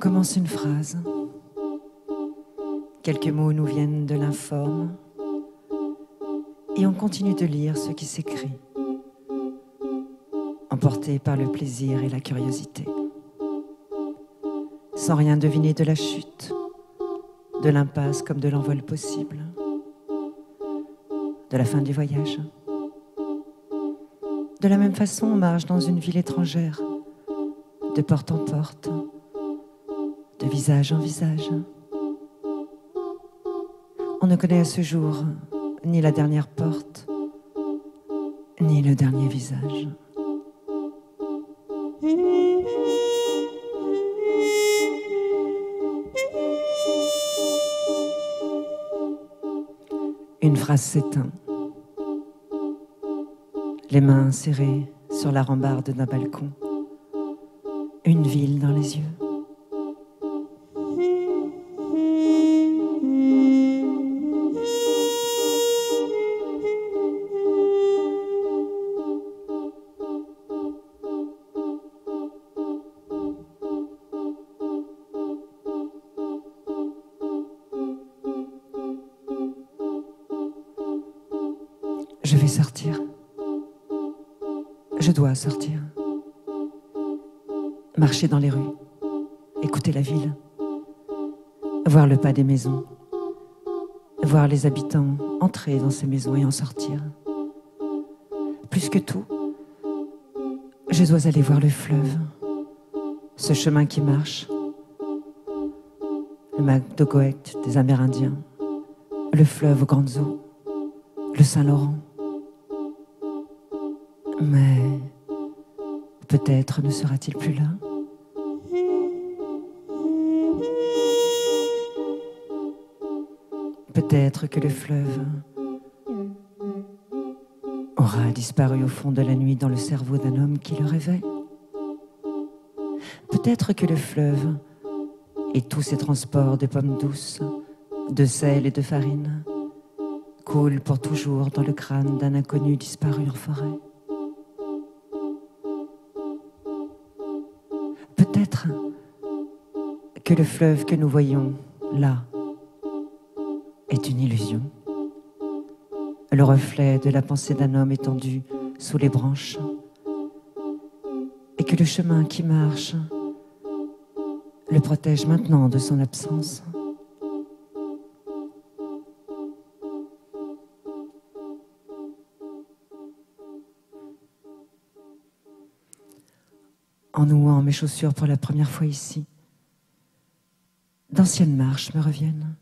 commence une phrase. Quelques mots nous viennent de l'informe et on continue de lire ce qui s'écrit, emporté par le plaisir et la curiosité, sans rien deviner de la chute, de l'impasse comme de l'envol possible, de la fin du voyage. De la même façon, on marche dans une ville étrangère, de porte en porte, de visage en visage. On ne connaît à ce jour ni la dernière porte, ni le dernier visage. Une phrase s'éteint. Les mains serrées sur la rambarde d'un balcon. Une ville dans les yeux. Je vais sortir. Je dois sortir. Marcher dans les rues, écouter la ville, voir le pas des maisons, voir les habitants entrer dans ces maisons et en sortir. Plus que tout, je dois aller voir le fleuve, ce chemin qui marche, le Macdogoect des Amérindiens, le fleuve aux grandes eaux, le Saint-Laurent. Mais peut-être ne sera-t-il plus là. Peut-être que le fleuve aura disparu au fond de la nuit dans le cerveau d'un homme qui le rêvait. Peut-être que le fleuve et tous ses transports de pommes douces, de sel et de farine coulent pour toujours dans le crâne d'un inconnu disparu en forêt. Peut-être que le fleuve que nous voyons là est une illusion, le reflet de la pensée d'un homme étendu sous les branches, et que le chemin qui marche le protège maintenant de son absence. En nouant mes chaussures pour la première fois ici, d'anciennes marches me reviennent.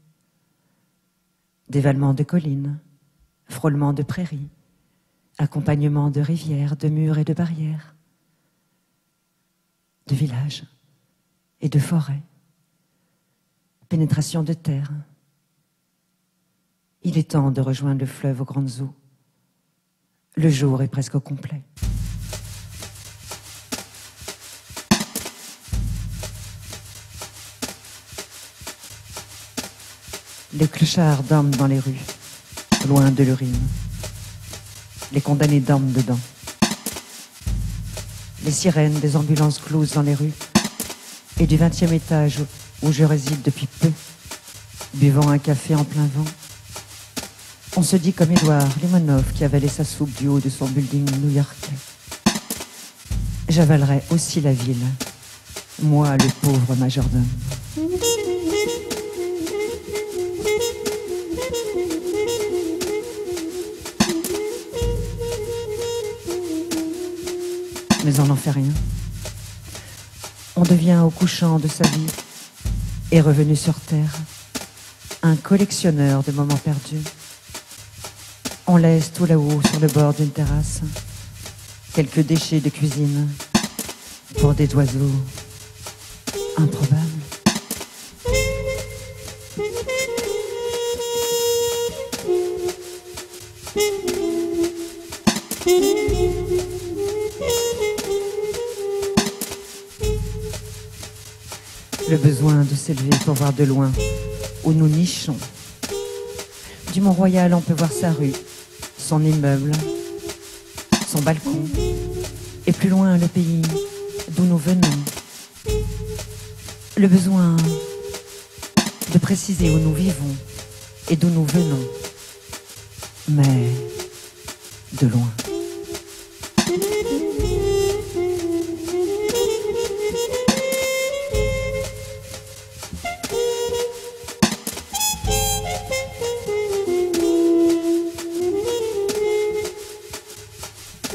Dévalement de collines, frôlement de prairies, accompagnement de rivières, de murs et de barrières, de villages et de forêts, pénétration de terre. Il est temps de rejoindre le fleuve aux grandes eaux. Le jour est presque au complet. Les clochards dorment dans les rues, loin de l'urine. Les condamnés dorment dedans. Les sirènes des ambulances glousent dans les rues et du 20e étage où je réside depuis peu, buvant un café en plein vent, on se dit comme Édouard Limonov qui avalait sa soupe du haut de son building new-yorkais. J'avalerai aussi la ville, moi le pauvre majordome. Mais on n'en fait rien. On devient au couchant de sa vie et revenu sur terre un collectionneur de moments perdus. On laisse tout là-haut sur le bord d'une terrasse quelques déchets de cuisine pour des oiseaux improbables. Le besoin de s'élever pour voir de loin où nous nichons. Du Mont-Royal, on peut voir sa rue, son immeuble, son balcon, et plus loin le pays d'où nous venons. Le besoin de préciser où nous vivons et d'où nous venons, mais de loin.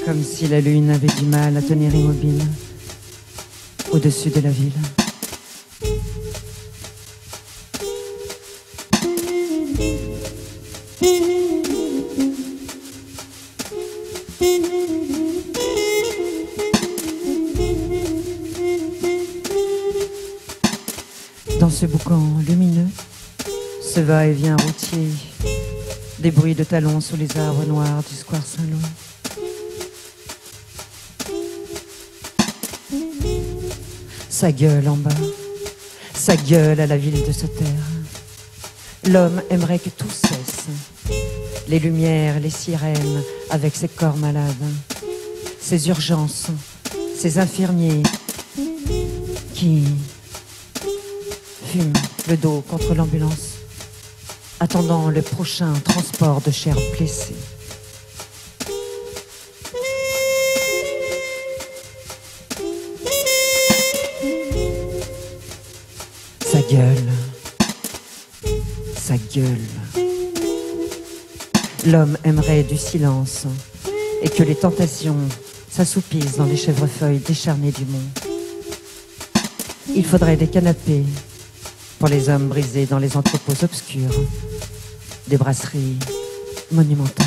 Comme si la lune avait du mal à tenir immobile au-dessus de la ville. Dans ce boucan lumineux, ce va-et-vient routier, des bruits de talons sous les arbres noirs du square Saint-Louis. Ça gueule en bas, ça gueule à la ville de se taire. L'homme aimerait que tout cesse, les lumières, les sirènes, avec ses corps malades, ces urgences, ces infirmiers qui fument le dos contre l'ambulance, attendant le prochain transport de chair blessée. Ça gueule, ça gueule. L'homme aimerait du silence et que les tentations s'assoupissent dans les chèvrefeuilles décharnées du monde. Il faudrait des canapés pour les hommes brisés dans les entrepôts obscurs, des brasseries monumentales.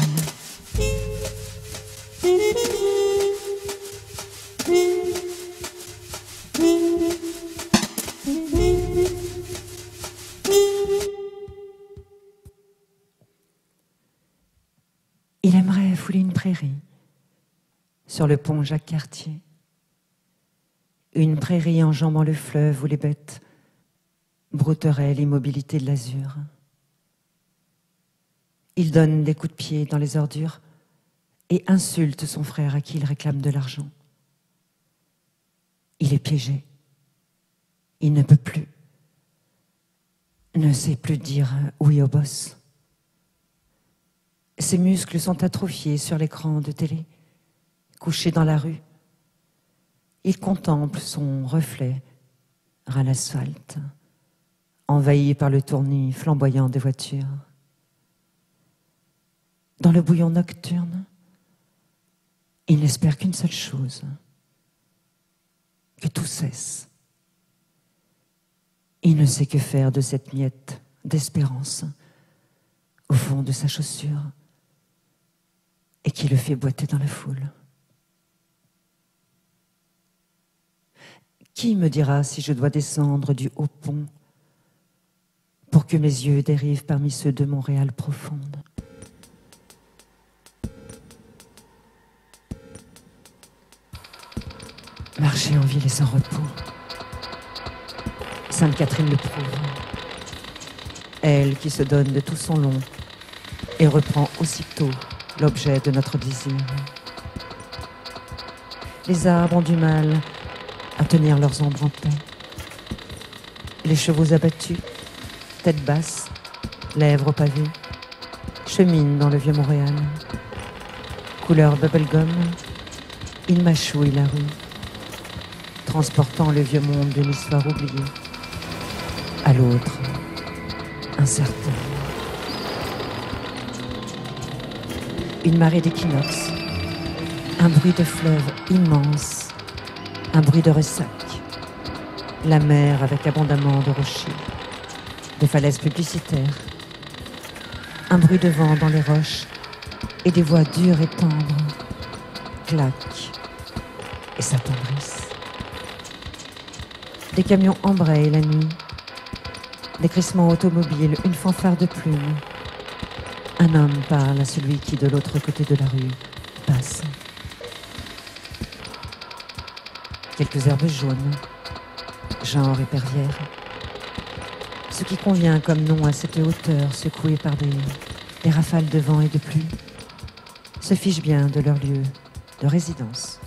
Il aimerait fouler une prairie sur le pont Jacques-Cartier. Une prairie enjambant le fleuve où les bêtes brouteraient l'immobilité de l'azur. Il donne des coups de pied dans les ordures et insulte son frère à qui il réclame de l'argent. Il est piégé. Il ne peut plus. Ne sait plus dire oui au boss. Ses muscles sont atrophiés sur l'écran de télé, couché dans la rue. Il contemple son reflet ras l'asphalte, envahi par le tournis flamboyant des voitures. Dans le bouillon nocturne, il n'espère qu'une seule chose, que tout cesse. Il ne sait que faire de cette miette d'espérance au fond de sa chaussure et qui le fait boiter dans la foule. Qui me dira si je dois descendre du haut pont pour que mes yeux dérivent parmi ceux de Montréal profonde? Marcher en ville et sans repos. Sainte-Catherine le prouve. Elle qui se donne de tout son long et reprend aussitôt l'objet de notre désir. Les arbres ont du mal à tenir leurs ombres en paix. Les chevaux abattus, tête basse, lèvres au pavé, cheminent dans le vieux Montréal. Couleur bubblegum, ils mâchouillent la rue, transportant le vieux monde d'une histoire oubliée à l'autre, incertain. Une marée d'équinoxe, un bruit de fleuve immense, un bruit de ressac, la mer avec abondamment de rochers, des falaises publicitaires, un bruit de vent dans les roches et des voix dures et tendres claquent et s'attendrissent. Des camions embrayent la nuit, des crissements automobiles, une fanfare de plumes. Un homme parle à celui qui, de l'autre côté de la rue, passe. Quelques herbes jaunes, genre épervière. Ce qui convient comme nom à cette hauteur secouée par des rafales de vent et de pluie, se fiche bien de leur lieu de résidence.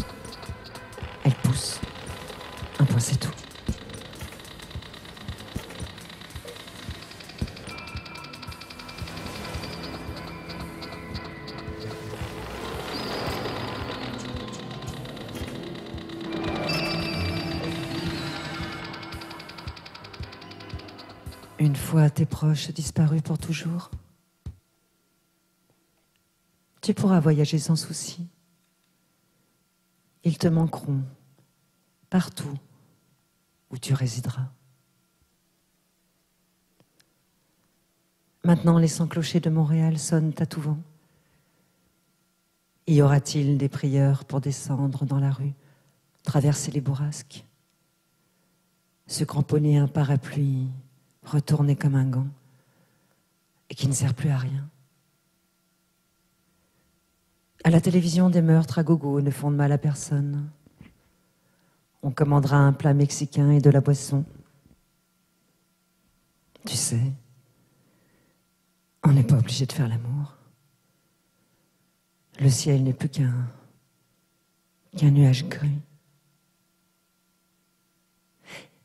Elles poussent. Un point, c'est tout. Une fois tes proches disparus pour toujours, tu pourras voyager sans souci. Ils te manqueront partout où tu résideras. Maintenant, les 100 clochers de Montréal sonnent à tout vent. Y aura-t-il des prieurs pour descendre dans la rue, traverser les bourrasques, se cramponner à un parapluie, retourné comme un gant, et qui ne sert plus à rien? À la télévision, des meurtres à gogo ne font de mal à personne. On commandera un plat mexicain et de la boisson. Tu sais, on n'est pas obligé de faire l'amour. Le ciel n'est plus qu'un nuage gris.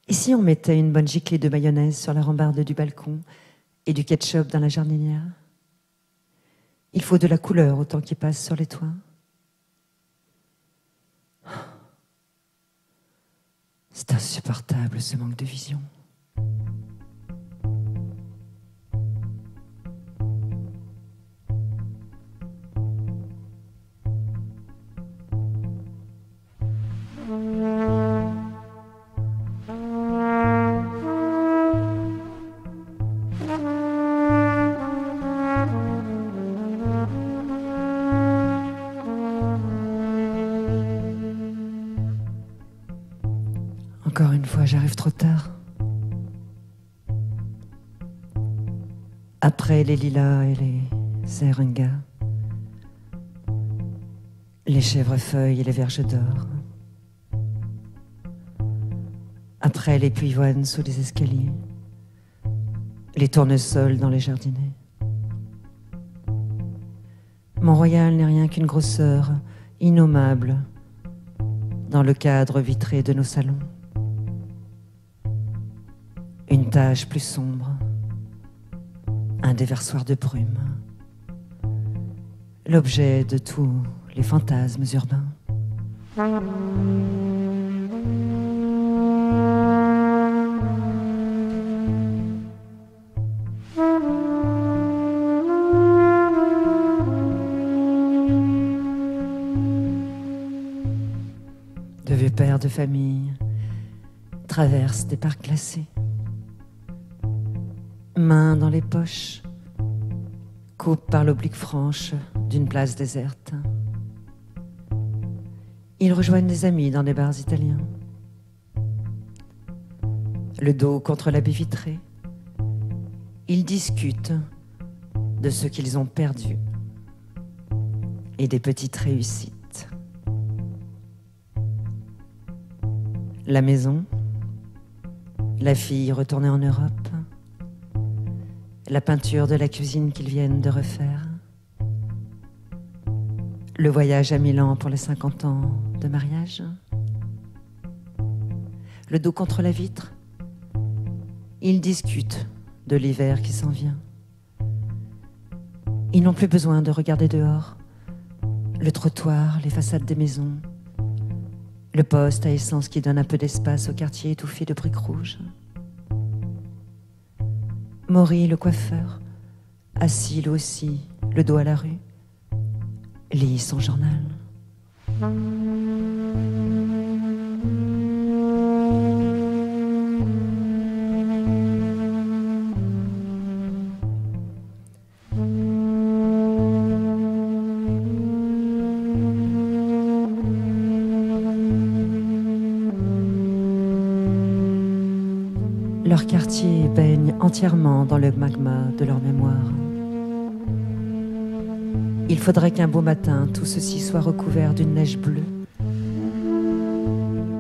Et si on mettait une bonne giclée de mayonnaise sur la rambarde du balcon et du ketchup dans la jardinière? Il faut de la couleur au temps qui passe sur les toits. C'est insupportable, ce manque de vision. Encore une fois, j'arrive trop tard. Après les lilas et les seringas, les chèvrefeuilles et les verges d'or, après les pivoines sous les escaliers, les tournesols dans les jardinets. Mont-Royal n'est rien qu'une grosseur innommable dans le cadre vitré de nos salons. Une tache plus sombre, un déversoir de brume, l'objet de tous les fantasmes urbains. De vieux pères de famille traversent des parcs glacés, mains dans les poches, coupent par l'oblique franche d'une place déserte. Ils rejoignent des amis dans des bars italiens. Le dos contre la baie vitrée, ils discutent de ce qu'ils ont perdu et des petites réussites. La maison, la fille retournée en Europe, la peinture de la cuisine qu'ils viennent de refaire, le voyage à Milan pour les 50 ans de mariage, le dos contre la vitre, ils discutent de l'hiver qui s'en vient. Ils n'ont plus besoin de regarder dehors, le trottoir, les façades des maisons, le poste à essence qui donne un peu d'espace au quartier étouffé de briques rouges. Maury, le coiffeur, assis lui aussi, le dos à la rue, lit son journal. Leur quartier baigne entièrement dans le magma de leur mémoire. Il faudrait qu'un beau matin, tout ceci soit recouvert d'une neige bleue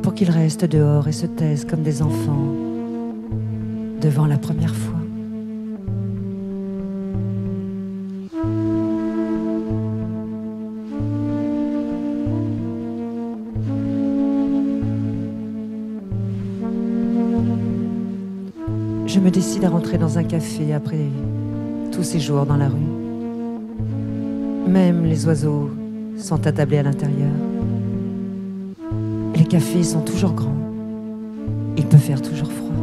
pour qu'ils restent dehors et se taisent comme des enfants devant la première fois. Je me décide à rentrer dans un café après tous ces jours dans la rue. Même les oiseaux sont attablés à l'intérieur. Les cafés sont toujours grands. Il peut faire toujours froid.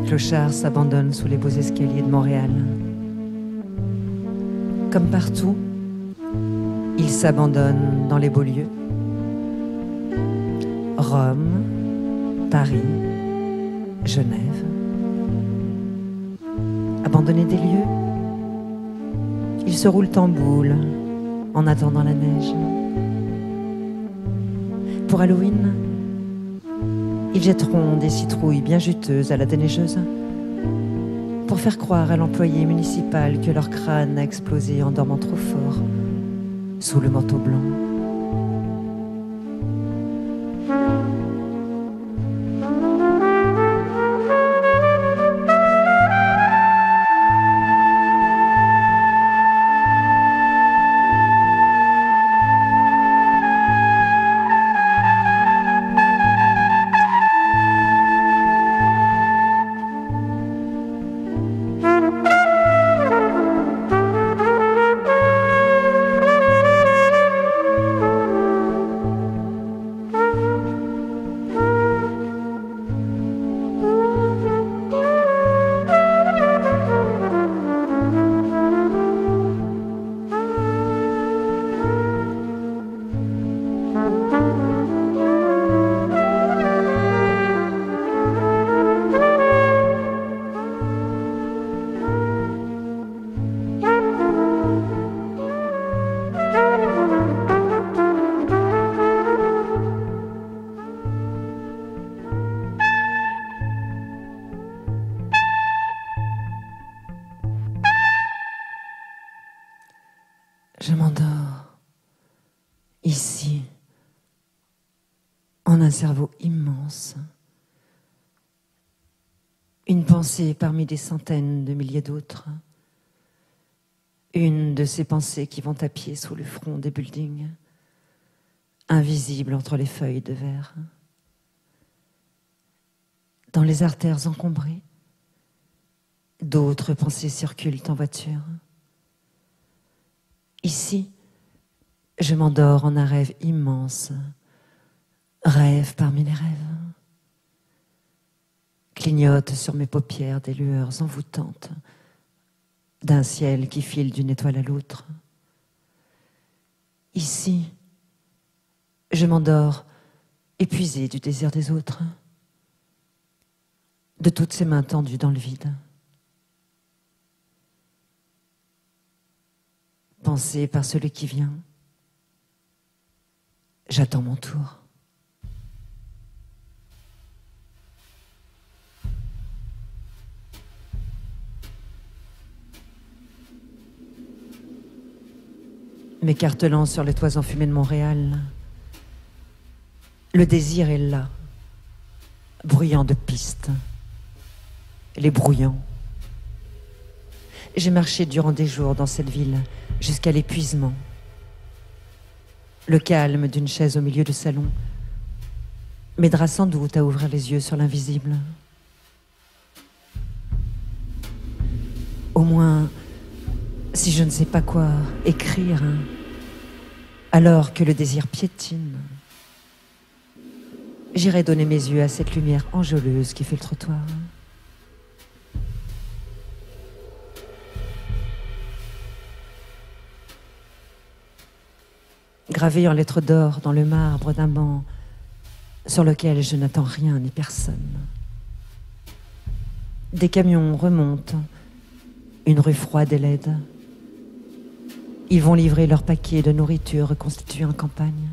clochards s'abandonnent sous les beaux escaliers de Montréal. Comme partout, ils s'abandonnent dans les beaux lieux. Rome, Paris, Genève. Abandonnés des lieux, ils se roulent en boule en attendant la neige. Pour Halloween, ils jetteront des citrouilles bien juteuses à la déneigeuse pour faire croire à l'employé municipal que leur crâne a explosé en dormant trop fort sous le manteau blanc. Je m'endors ici, en un cerveau immense, une pensée parmi des centaines de milliers d'autres, une de ces pensées qui vont à pied sous le front des buildings, invisibles entre les feuilles de verre. Dans les artères encombrées, d'autres pensées circulent en voiture. Ici, je m'endors en un rêve immense, rêve parmi les rêves. Clignotent sur mes paupières des lueurs envoûtantes d'un ciel qui file d'une étoile à l'autre. Ici, je m'endors épuisé du désir des autres, de toutes ces mains tendues dans le vide. Pensé par celui qui vient, j'attends mon tour. M'écartelant sur les toits enfumés de Montréal, le désir est là, bruyant de pistes, les brouillants. J'ai marché durant des jours dans cette ville, jusqu'à l'épuisement. Le calme d'une chaise au milieu du salon m'aidera sans doute à ouvrir les yeux sur l'invisible. Au moins, si je ne sais pas quoi écrire, alors que le désir piétine, j'irai donner mes yeux à cette lumière enjôleuse qui fait le trottoir. Gravé en lettres d'or dans le marbre d'un banc sur lequel je n'attends rien ni personne. Des camions remontent une rue froide et laide. Ils vont livrer leurs paquets de nourriture reconstituée en campagne.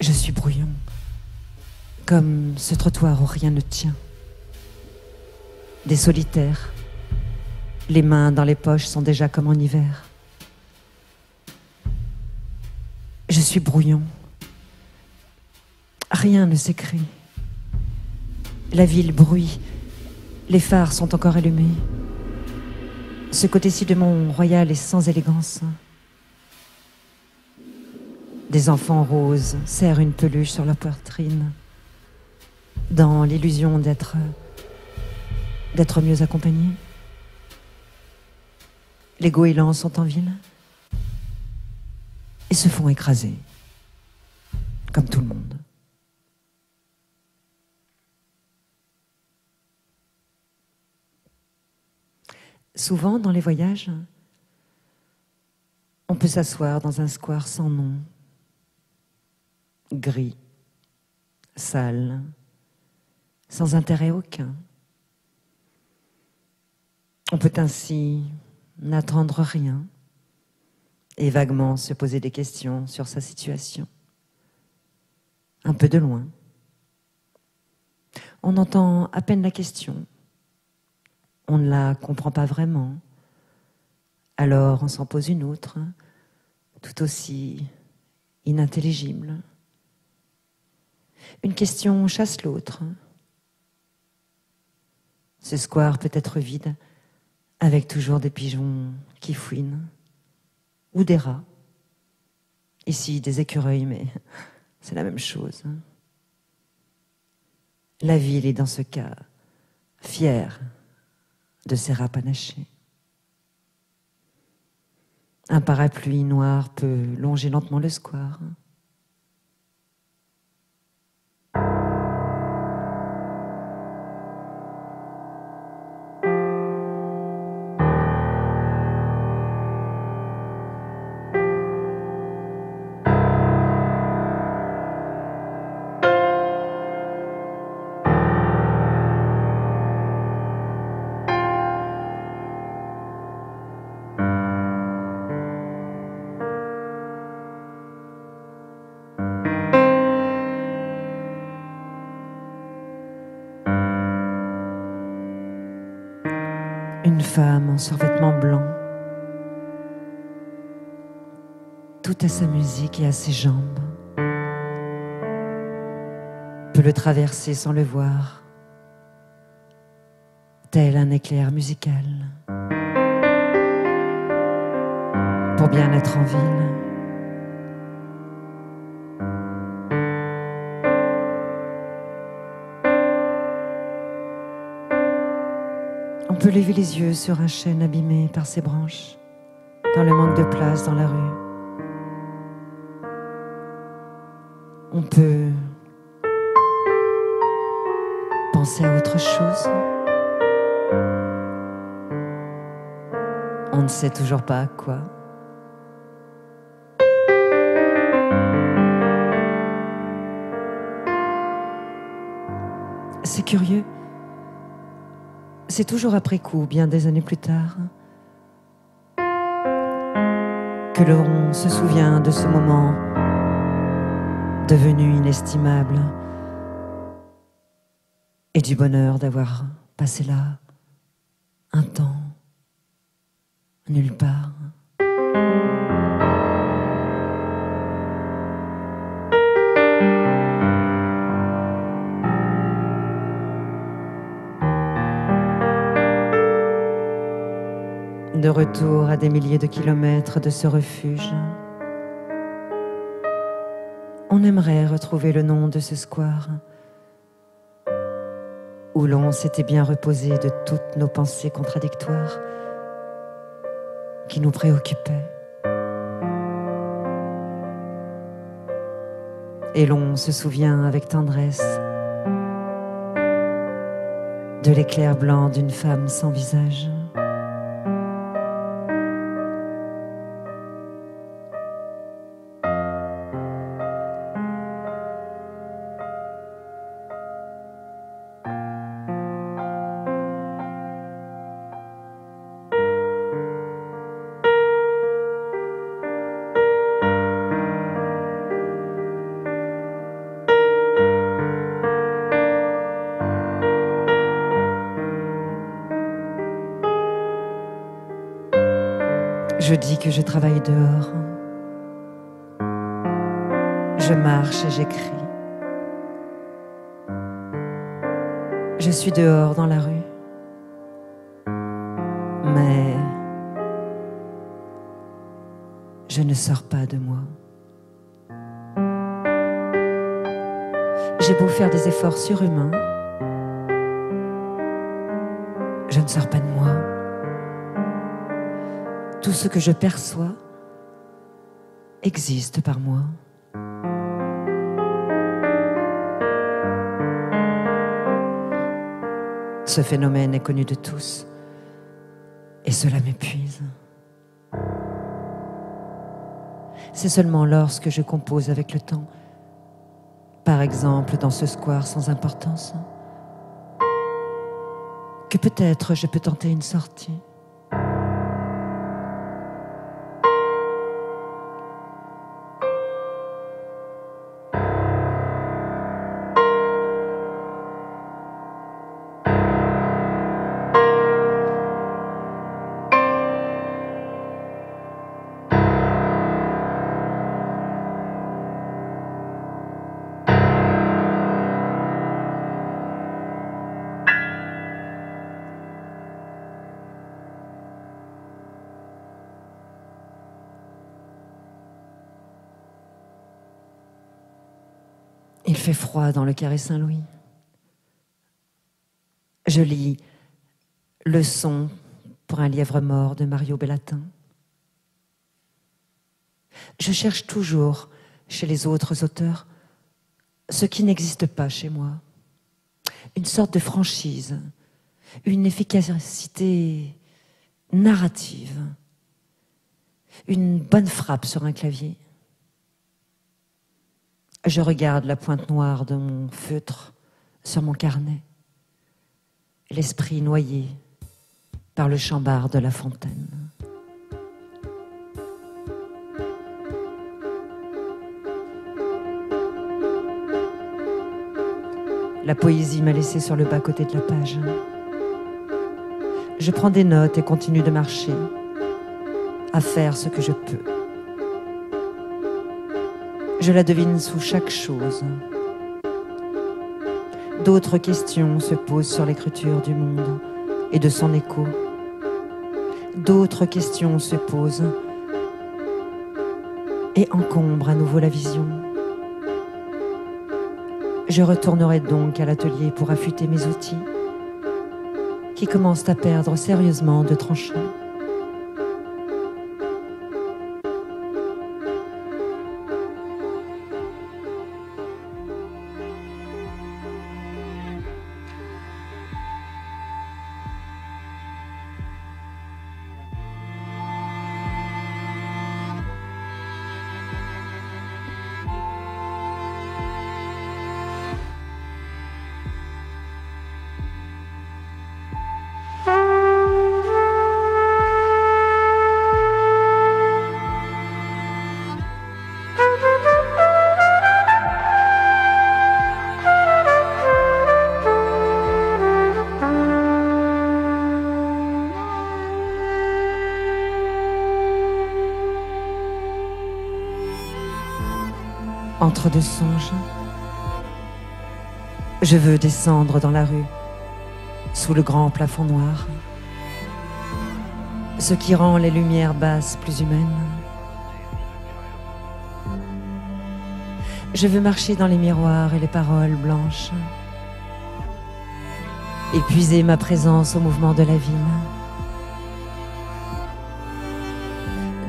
Je suis brouillon, comme ce trottoir où rien ne tient. Des solitaires, les mains dans les poches sont déjà comme en hiver. Je suis brouillon. Rien ne s'écrit. La ville bruit. Les phares sont encore allumés. Ce côté-ci de Mont-Royal est sans élégance. Des enfants roses serrent une peluche sur leur poitrine, dans l'illusion d'être mieux accompagnés. Les goélands sont en ville et se font écraser, comme tout le monde. Souvent, dans les voyages, on peut s'asseoir dans un square sans nom, gris, sale, sans intérêt aucun. On peut ainsi n'attendre rien et vaguement se poser des questions sur sa situation, un peu de loin. On entend à peine la question, on ne la comprend pas vraiment, alors on s'en pose une autre, tout aussi inintelligible. Une question chasse l'autre. Ce square peut être vide, avec toujours des pigeons qui fouinent, ou des rats. Ici, des écureuils, mais c'est la même chose. La ville est dans ce cas fière de ses rats panachés. Un parapluie noir peut longer lentement le square. Une femme en survêtement blanc, tout à sa musique et à ses jambes, peut le traverser sans le voir, tel un éclair musical, pour bien être en ville. On peut lever les yeux sur un chêne abîmé par ses branches, par le manque de place dans la rue. On peut penser à autre chose. On ne sait toujours pas à quoi. C'est curieux. C'est toujours après coup, bien des années plus tard, que l'on se souvient de ce moment devenu inestimable et du bonheur d'avoir passé là un temps, nulle part. De retour à des milliers de kilomètres de ce refuge, on aimerait retrouver le nom de ce square où l'on s'était bien reposé de toutes nos pensées contradictoires qui nous préoccupaient. Et l'on se souvient avec tendresse de l'éclair blanc d'une femme sans visage. Je dis que je travaille dehors. Je marche et j'écris. Je suis dehors dans la rue. Mais je ne sors pas de moi. J'ai beau faire des efforts surhumains, je ne sors pas de moi. Tout ce que je perçois existe par moi. Ce phénomène est connu de tous. Et cela m'épuise. C'est seulement lorsque je compose avec le temps, par exemple dans ce square sans importance, que peut-être je peux tenter une sortie. Il fait froid dans le carré Saint-Louis. Je lis Leçon pour un lièvre mort de Mario Bellatin. Je cherche toujours chez les autres auteurs ce qui n'existe pas chez moi. Une sorte de franchise, une efficacité narrative, une bonne frappe sur un clavier. Je regarde la pointe noire de mon feutre sur mon carnet, l'esprit noyé par le chambard de La Fontaine. La poésie m'a laissé sur le bas-côté de la page. Je prends des notes et continue de marcher, à faire ce que je peux. Je la devine sous chaque chose. D'autres questions se posent sur l'écriture du monde et de son écho. D'autres questions se posent et encombrent à nouveau la vision. Je retournerai donc à l'atelier pour affûter mes outils qui commencent à perdre sérieusement de tranchant. Entre deux songes, je veux descendre dans la rue, sous le grand plafond noir, ce qui rend les lumières basses plus humaines. Je veux marcher dans les miroirs et les paroles blanches, épuiser ma présence au mouvement de la ville.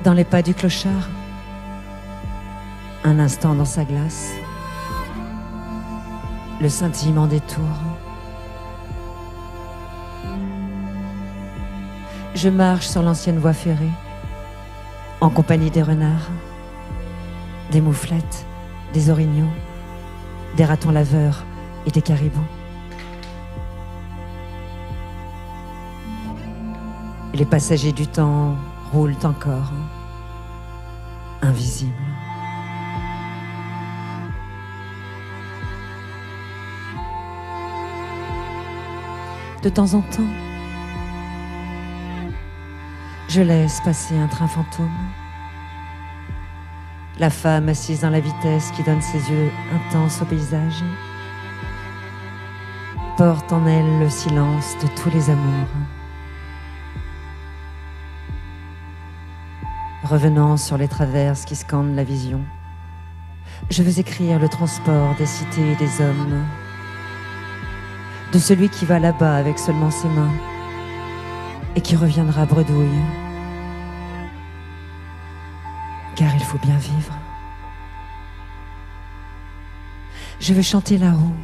Dans les pas du clochard, un instant dans sa glace, le scintillement des tours. Je marche sur l'ancienne voie ferrée, en compagnie des renards, des mouflettes, des orignaux, des ratons laveurs et des caribous. Les passagers du temps roulent encore, invisibles. De temps en temps, je laisse passer un train fantôme. La femme assise dans la vitesse qui donne ses yeux intenses au paysage porte en elle le silence de tous les amours. Revenant sur les traverses qui scandent la vision, je veux écrire le transport des cités et des hommes, de celui qui va là-bas avec seulement ses mains et qui reviendra bredouille. Car il faut bien vivre. Je veux chanter la roue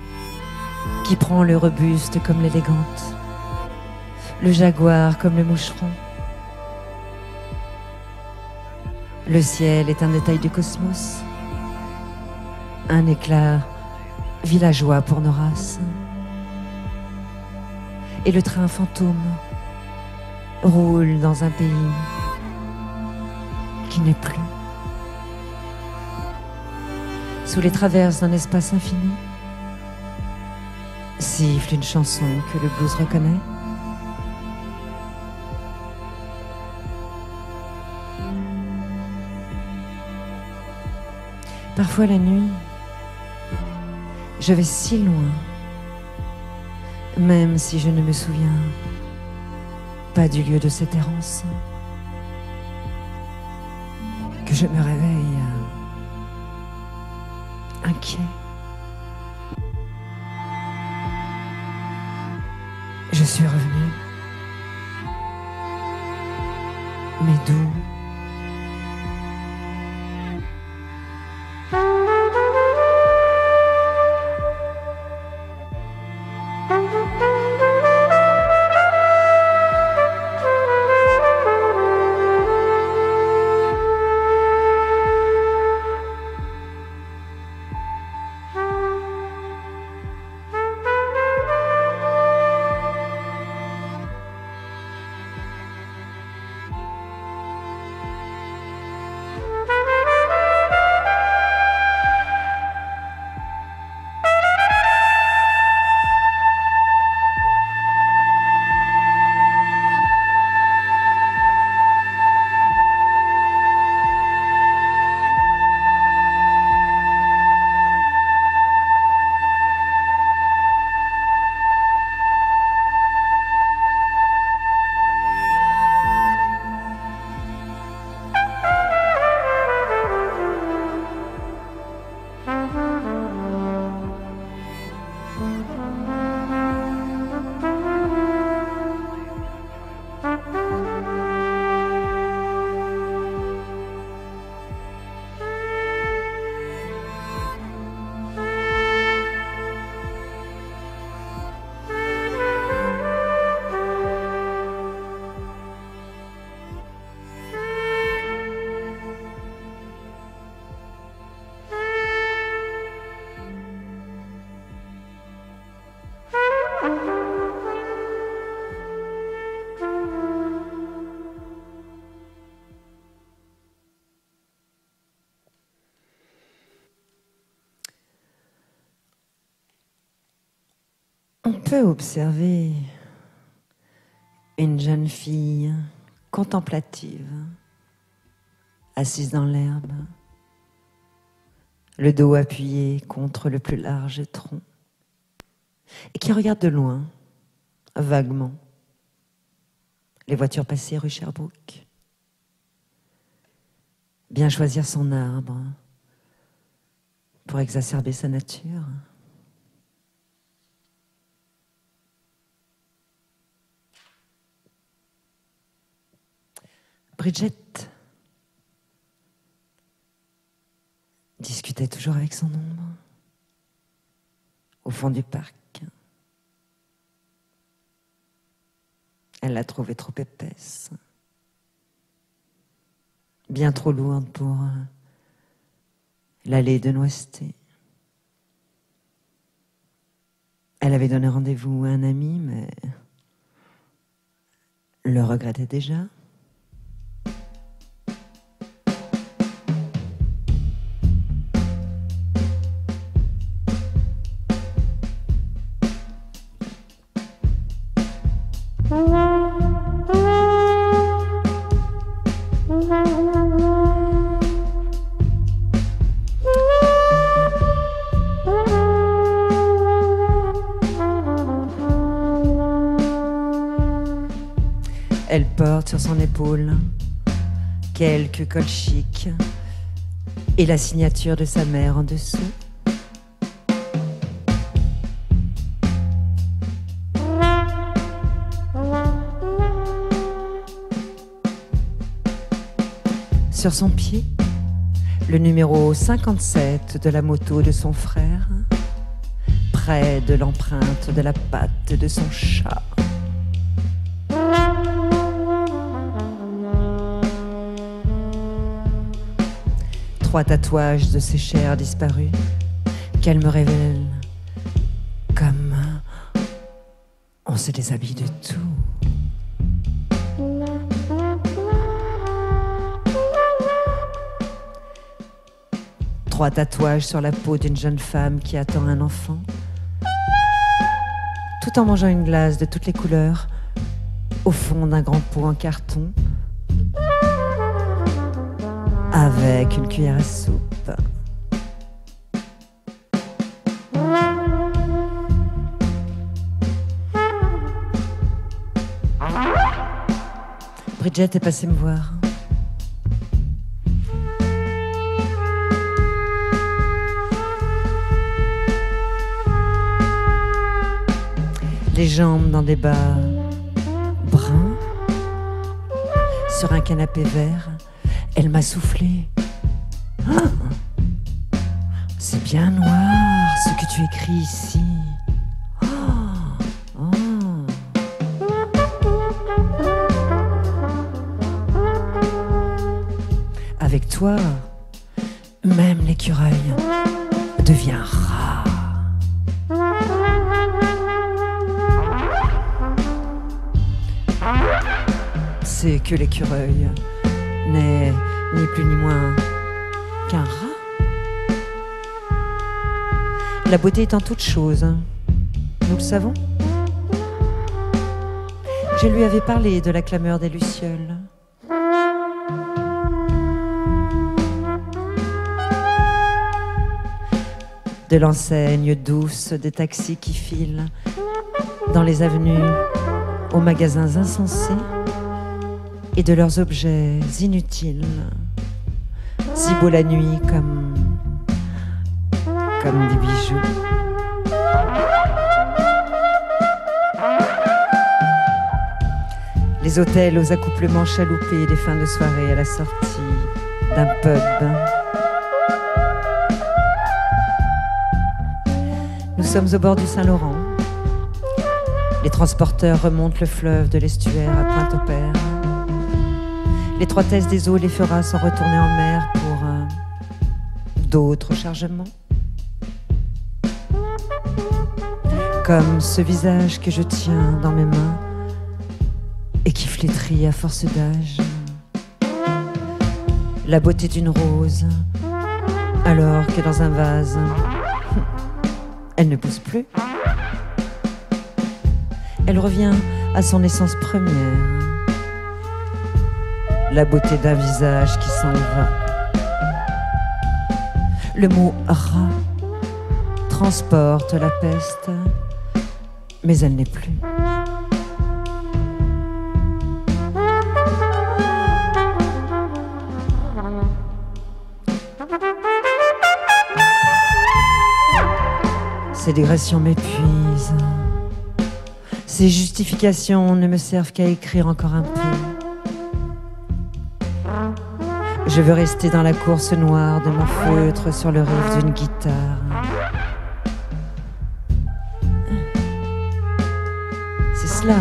qui prend le robuste comme l'élégante, le jaguar comme le moucheron, Le ciel est un détail du cosmos, un éclat villageois pour nos races. Et le train fantôme roule dans un pays qui n'est plus. Sous les traverses d'un espace infini, siffle une chanson que le blues reconnaît. Parfois la nuit, je vais si loin, même si je ne me souviens pas du lieu de cette errance, que je me réveille inquiet. Je suis revenu, mais d'où? On peut observer une jeune fille contemplative, assise dans l'herbe, le dos appuyé contre le plus large tronc, et qui regarde de loin, vaguement, les voitures passer rue Sherbrooke. Bien choisir son arbre pour exacerber sa nature. Bridget discutait toujours avec son ombre au fond du parc. Elle l'a trouvée trop épaisse, bien trop lourde pour l'allée de Noistet. Elle avait donné rendez-vous à un ami, mais le regrettait déjà. Elle porte sur son épaule quelques cols chics et la signature de sa mère en dessous. Sur son pied, le numéro 57 de la moto de son frère, près de l'empreinte de la patte de son chat. 3 tatouages de ses chairs disparues qu'elle me révèle comme on se déshabille de tout. 3 tatouages sur la peau d'une jeune femme qui attend un enfant, tout en mangeant une glace de toutes les couleurs au fond d'un grand pot en carton avec une cuillère à soupe. Bridget est passée me voir. Les jambes dans des bas bruns, sur un canapé vert, elle m'a soufflé. Ah, c'est bien noir ce que tu écris ici. Oh, oh. Avec toi, même l'écureuil devient rat. C'est que l'écureuil n'est ni plus ni moins qu'un rat. La beauté est en toute chose, nous le savons. Je lui avais parlé de la clameur des lucioles. De l'enseigne douce des taxis qui filent dans les avenues aux magasins insensés et de leurs objets inutiles, si beaux la nuit comme des bijoux. Les hôtels aux accouplements chaloupés, les fins de soirée à la sortie d'un pub. Nous sommes au bord du Saint-Laurent. Les transporteurs remontent le fleuve de l'estuaire à Pointe-au-Père. L'étroitesse des eaux les fera s'en retourner en mer pour d'autres chargements. Comme ce visage que je tiens dans mes mains et qui flétrit à force d'âge. La beauté d'une rose, alors que dans un vase, elle ne pousse plus. Elle revient à son essence première. La beauté d'un visage qui s'en va. Le mot rat transporte la peste, mais elle n'est plus. Ces digressions m'épuisent. Ces justifications ne me servent qu'à écrire encore un peu. Je veux rester dans la course noire de mon feutre sur le riff d'une guitare. C'est cela,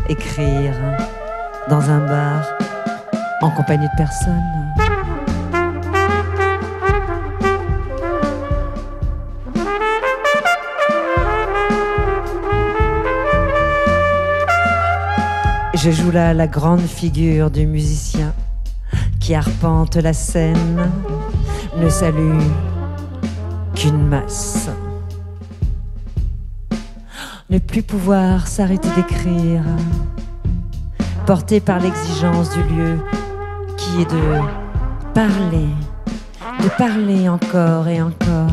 écrire dans un bar en compagnie de personne. Je joue là la grande figure du musicien qui arpente la scène, ne salue qu'une masse. Ne plus pouvoir s'arrêter d'écrire, porté par l'exigence du lieu qui est de parler encore et encore.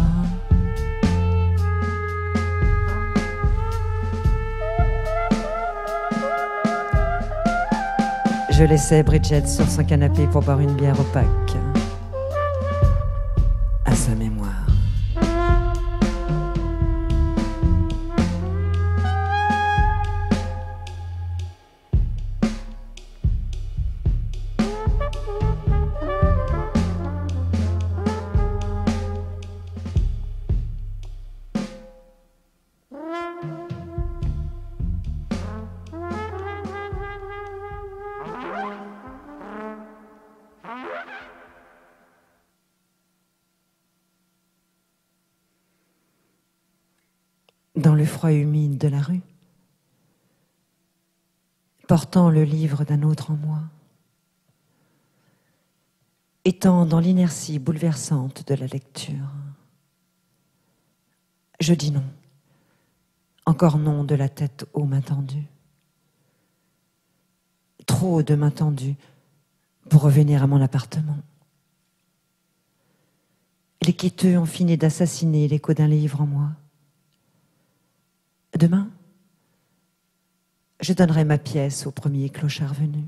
Je laissais Bridget sur son canapé pour boire une bière opaque à sa mémoire. dans le froid humide de la rue, portant le livre d'un autre en moi, étant dans l'inertie bouleversante de la lecture. Je dis non, encore non de la tête aux mains tendues. Trop de mains tendues pour revenir à mon appartement. Les quêteux ont fini d'assassiner l'écho d'un livre en moi. Demain, je donnerai ma pièce au premier clochard venu.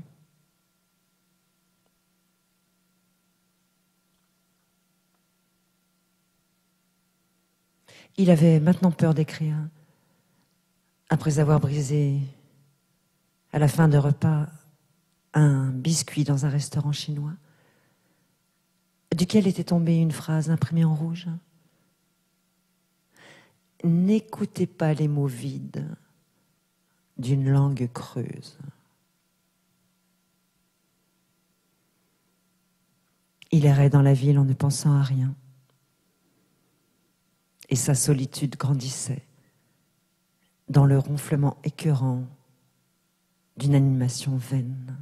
Il avait maintenant peur d'écrire, après avoir brisé, à la fin de repas, un biscuit dans un restaurant chinois, duquel était tombée une phrase imprimée en rouge. N'écoutez pas les mots vides d'une langue creuse. Il errait dans la ville en ne pensant à rien. Et sa solitude grandissait dans le ronflement écœurant d'une animation vaine.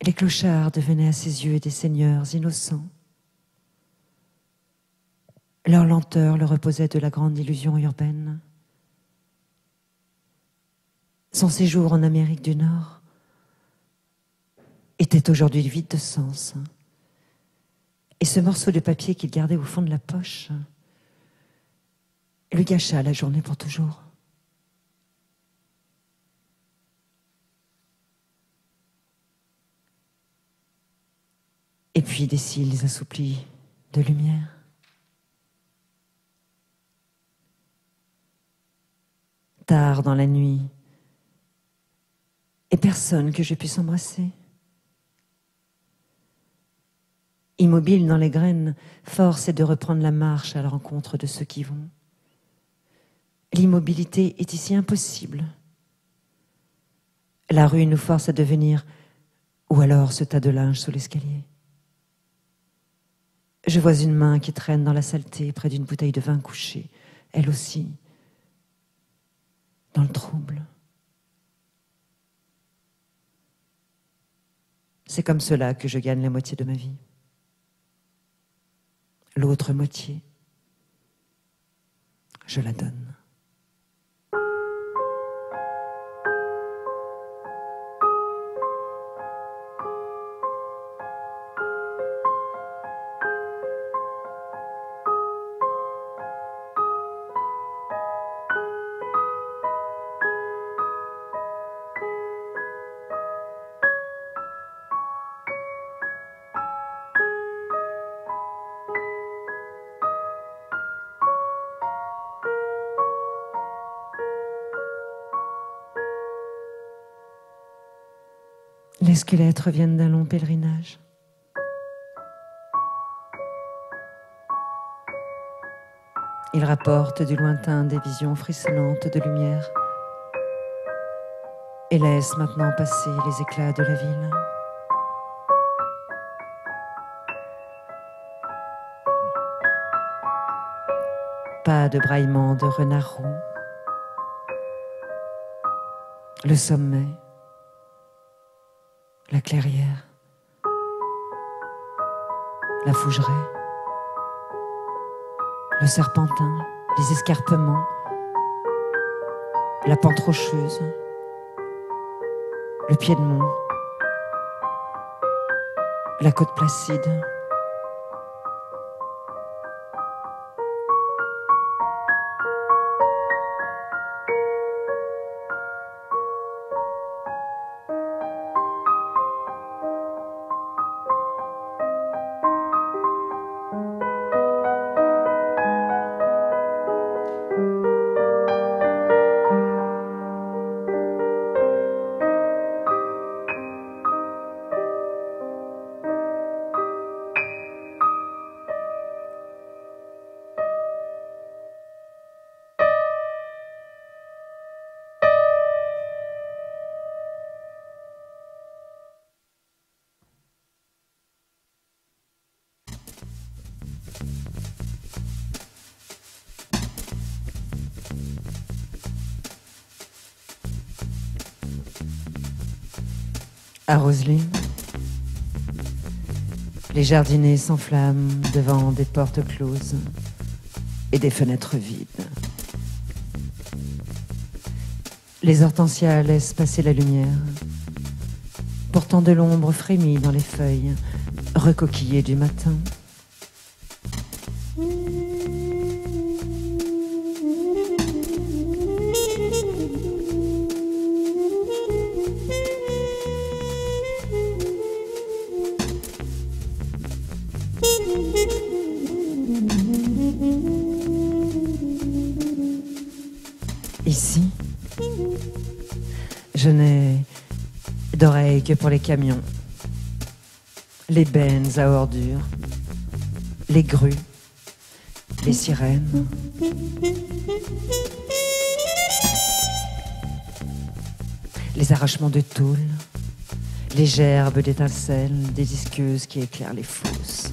Les clochards devenaient à ses yeux des seigneurs innocents. Leur lenteur le reposait de la grande illusion urbaine. Son séjour en Amérique du Nord était aujourd'hui vide de sens. Et ce morceau de papier qu'il gardait au fond de la poche lui gâcha la journée pour toujours. Et puis des cils assouplis de lumière. Tard dans la nuit, et personne que je puisse embrasser. Immobile dans les graines, force est de reprendre la marche à la rencontre de ceux qui vont. L'immobilité est ici impossible. La rue nous force à devenir, ou alors ce tas de linge sous l'escalier. Je vois une main qui traîne dans la saleté près d'une bouteille de vin couchée, elle aussi, dans le trouble. C'est comme cela que je gagne la moitié de ma vie. L'autre moitié, je la donne. Les squelettes reviennent d'un long pèlerinage. Ils rapportent du lointain des visions frissonnantes de lumière et laissent maintenant passer les éclats de la ville. Pas de braillement de renard roux. Le sommet, la clairière, la fougeraie, le serpentin, les escarpements, la pente rocheuse, le pied de mont, la côte placide. À Roselyne, les jardiniers s'enflamment devant des portes closes et des fenêtres vides. Les hortensias laissent passer la lumière. Pourtant de l'ombre frémit dans les feuilles recoquillées du matin. Ici, je n'ai d'oreilles que pour les camions, les bennes à ordures, les grues, les sirènes. Les arrachements de tôle, les gerbes d'étincelles, des disqueuses qui éclairent les fosses.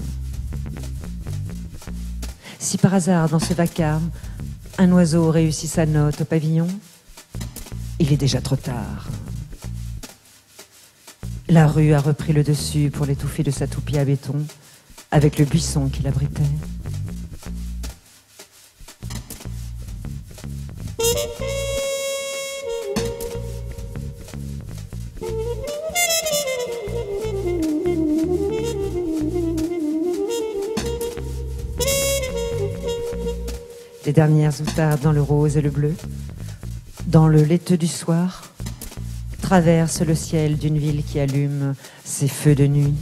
Si par hasard, dans ce vacarme, un oiseau réussit sa note au pavillon, il est déjà trop tard. La rue a repris le dessus pour l'étouffer de sa toupie à béton, avec le buisson qui l'abritait. Les dernières outardes dans le rose et le bleu, dans le laiteux du soir, traversent le ciel d'une ville qui allume ses feux de nuit.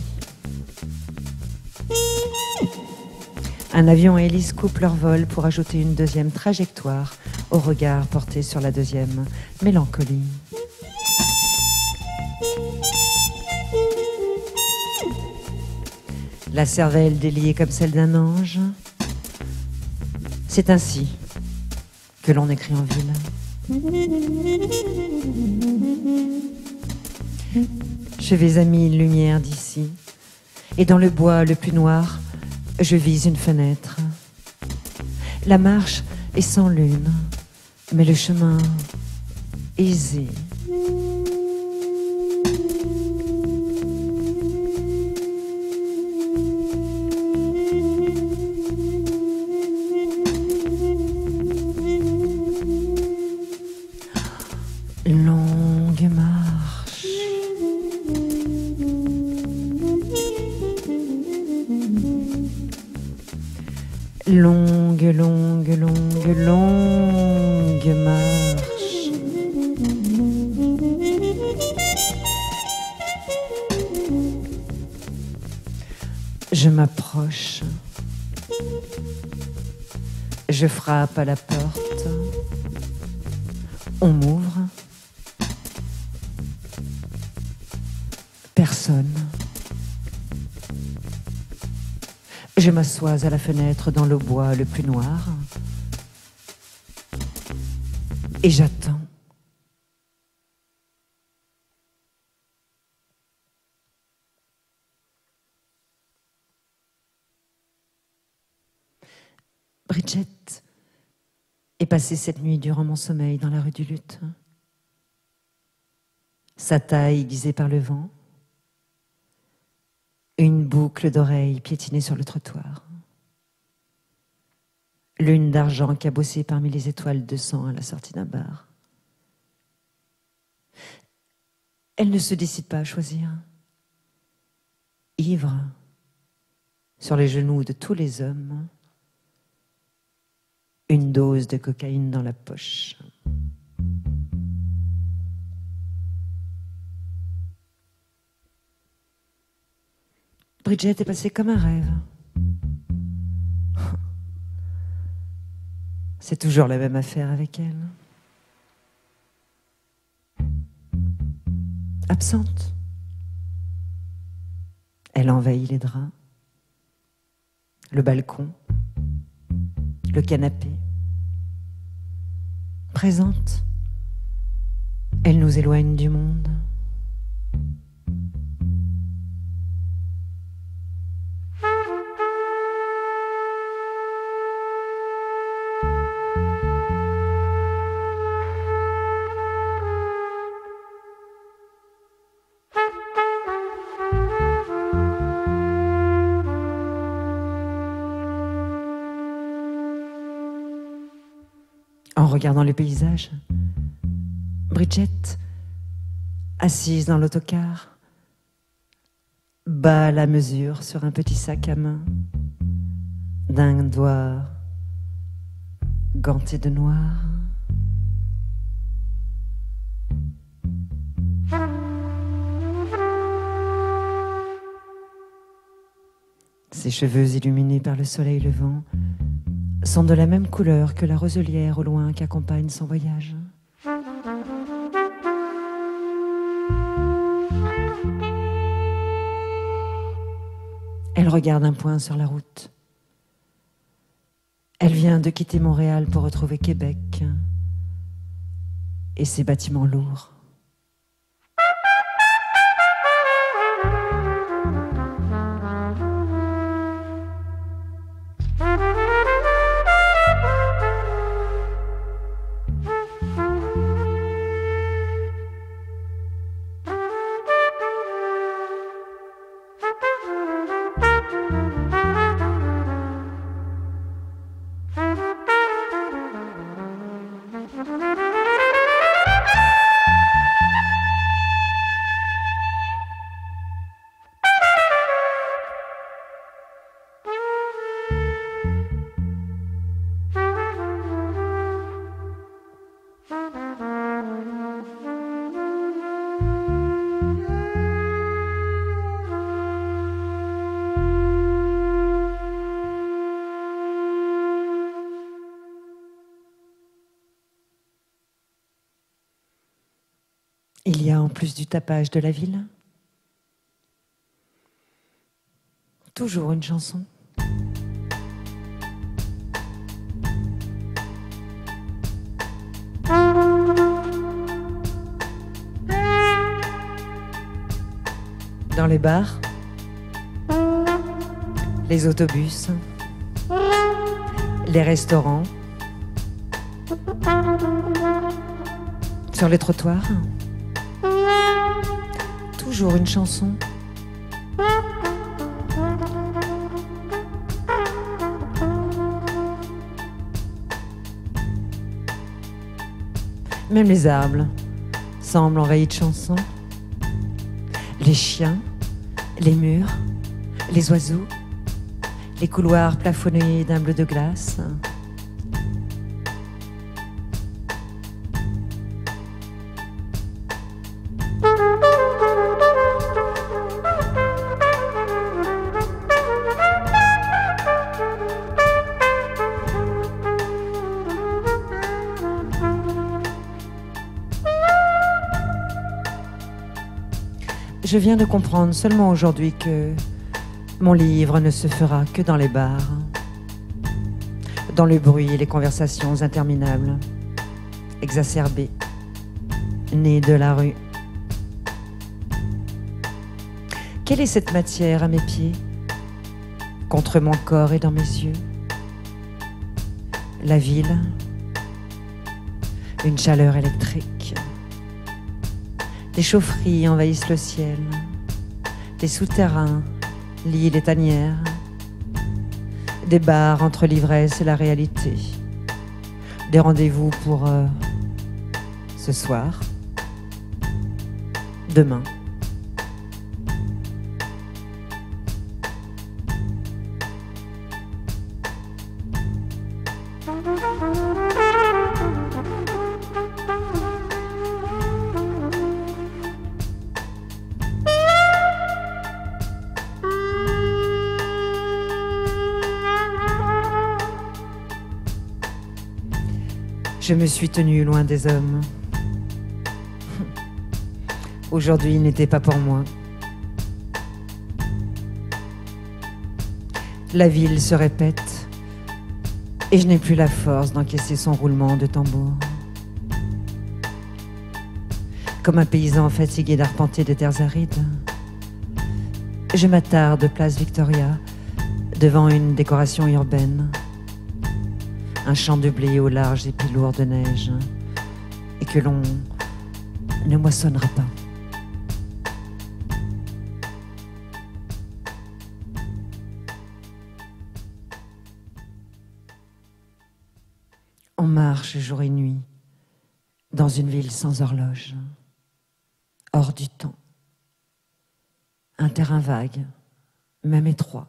Un avion et hélice coupent leur vol pour ajouter une deuxième trajectoire au regard porté sur la deuxième mélancolie. La cervelle déliée comme celle d'un ange. C'est ainsi que l'on écrit en ville. Je vais à 1000 lumières d'ici, et dans le bois le plus noir, je vise une fenêtre. La marche est sans lune, mais le chemin aisé. Longue marche. Longue, longue, longue, longue marche. Je m'approche. Je frappe à la porte. On m'ouvre. Personne. Je m'assois à la fenêtre dans le bois le plus noir et j'attends. Bridget est passée cette nuit durant mon sommeil dans la rue du Luth. Sa taille aiguisée par le vent, une boucle d'oreille piétinée sur le trottoir, lune d'argent cabossée parmi les étoiles de sang à la sortie d'un bar. Elle ne se décide pas à choisir. Ivre, sur les genoux de tous les hommes, une dose de cocaïne dans la poche. Bridget est passée comme un rêve. C'est toujours la même affaire avec elle. Absente. Elle envahit les draps, le balcon, le canapé. Présente, elle nous éloigne du monde. en regardant le paysage. Bridget, assise dans l'autocar, bat la mesure sur un petit sac à main d'un doigt ganté de noir. Ses cheveux illuminés par le soleil levant sont de la même couleur que la roselière au loin qu'accompagne son voyage. Elle regarde un point sur la route. Elle vient de quitter Montréal pour retrouver Québec et ses bâtiments lourds. Il y a en plus du tapage de la ville, toujours une chanson. Dans les bars, les autobus, les restaurants, sur les trottoirs, toujours une chanson. Même les arbres semblent envahis de chansons. Les chiens, les murs, les oiseaux, les couloirs plafonnés d'un bleu de glace. Je viens de comprendre seulement aujourd'hui que mon livre ne se fera que dans les bars, dans le bruit et les conversations interminables, exacerbées, nées de la rue. Quelle est cette matière à mes pieds, contre mon corps et dans mes yeux? La ville, une chaleur électrique. Des chaufferies envahissent le ciel, des souterrains lient les tanières, des bars entre l'ivresse et la réalité, des rendez-vous pour ce soir, demain. Je me suis tenue loin des hommes. Aujourd'hui n'était pas pour moi. La ville se répète et je n'ai plus la force d'encaisser son roulement de tambour. Comme un paysan fatigué d'arpenter des terres arides, je m'attarde place Victoria devant une décoration urbaine. Un champ de blé au large épis lourd de neige et que l'on ne moissonnera pas. On marche jour et nuit dans une ville sans horloge, hors du temps. Un terrain vague, même étroit,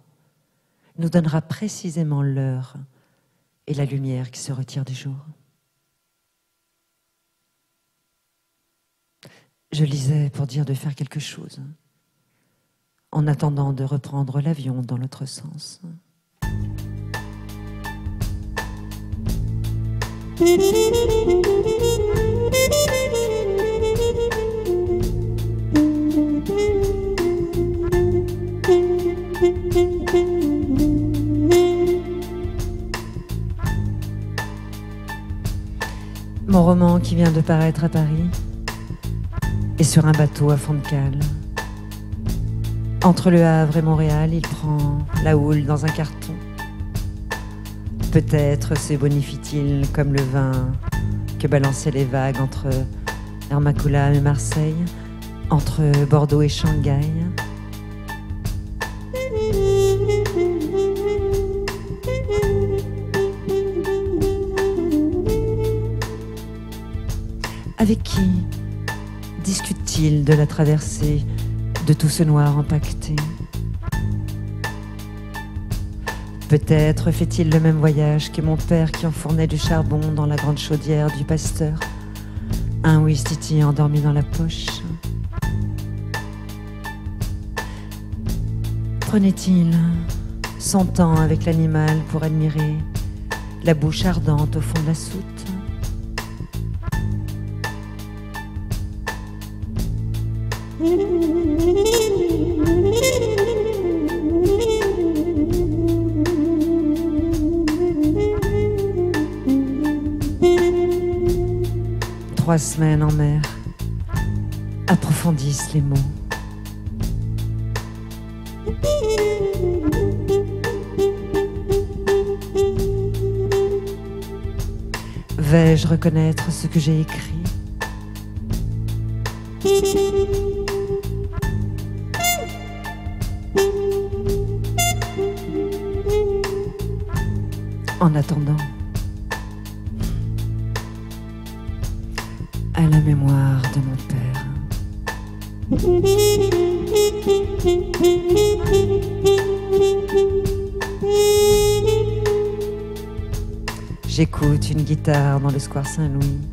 nous donnera précisément l'heure et la lumière qui se retire du jour. Je lisais pour dire de faire quelque chose, en attendant de reprendre l'avion dans l'autre sens. Mon roman qui vient de paraître à Paris est sur un bateau à fond de cale. Entre Le Havre et Montréal, il prend la houle dans un carton. Peut-être se bonifie-t-il comme le vin que balançaient les vagues entre Hermacoula et Marseille, entre Bordeaux et Shanghai. Avec qui discute-t-il de la traversée de tout ce noir empaqueté? Peut-être fait-il le même voyage que mon père qui enfournait du charbon dans la grande chaudière du pasteur, un ouistiti endormi dans la poche. Prenait-il son temps avec l'animal pour admirer la bouche ardente au fond de la soute? 3 semaines en mer approfondissent les mots. Vais-je reconnaître ce que j'ai écrit? En attendant, à la mémoire de mon père. J'écoute une guitare dans le square Saint-Louis.